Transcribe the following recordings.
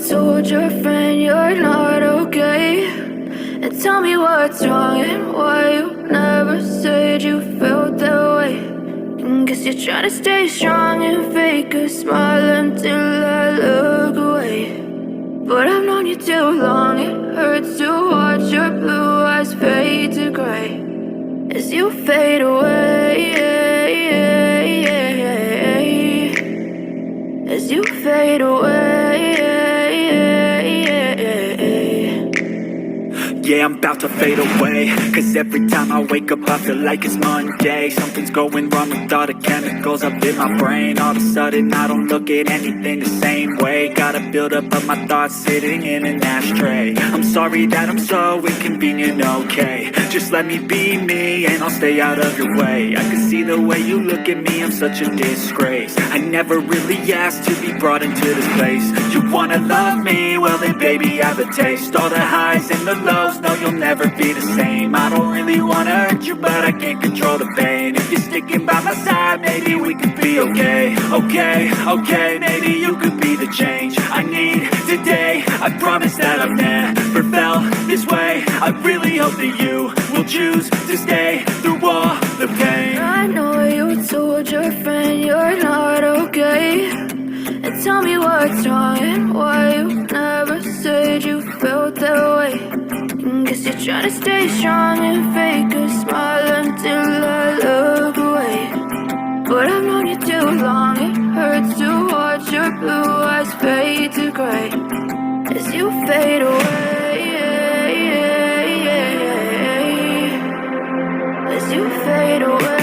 told your friend you're not okay? And tell me what's wrong and why you never said you felt that way. And guess you're trying to stay strong and fake a smile until I look away. But I've known you too long, it hurts to watch your blue eyes fade to gray as you fade away, as you fade away. Yeah, I'm about to fade away, cause every time I wake up I feel like it's Monday. Something's going wrong with all the chemicals up in my brain. All of a sudden I don't look at anything the same way. Got a buildup of my thoughts sitting in an ashtray. I'm sorry that I'm so inconvenient, okay? Just let me be me and I'll stay out of your way. I can see the way you look at me, I'm such a disgrace. I never really asked to be brought into this place. You wanna love me? Well then baby I have a taste. All the highs and the lows, no you'll never be the same. I don't really wanna hurt you but I can't control the pain. If you're sticking by my side maybe we could be okay. Okay, maybe you could be the change I need today. I promise that I've never felt this way. I really hope that you will choose to stay through all the pain. I know you told your friend you're not okay. And tell me what's wrong and why you never said you felt that way. And guess you're trying to stay strong and fake a smile until I look away. But I've known you too long, it hurts to watch your blue eyes fade to gray as you fade away, as you fade away.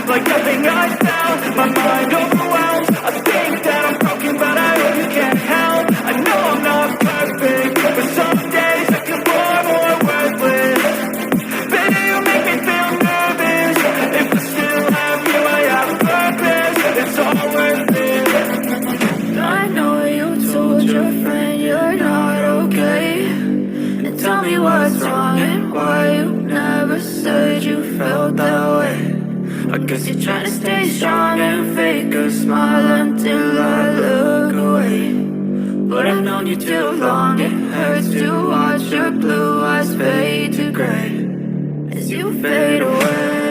Like nothing I found, my mind overwhelmed. I think that I'm broken, but I really can't help. I know I'm not perfect, but some days I feel more worthless. Baby, you make me feel nervous. If I still have you, I have a purpose. It's all worth it. I know you told your friend you're not okay. And tell me what's wrong and why you never said you felt that way. I guess you're trying to stay strong and fake a smile until I look away. But I've known you too long, it hurts to watch your blue eyes fade to gray as you fade away.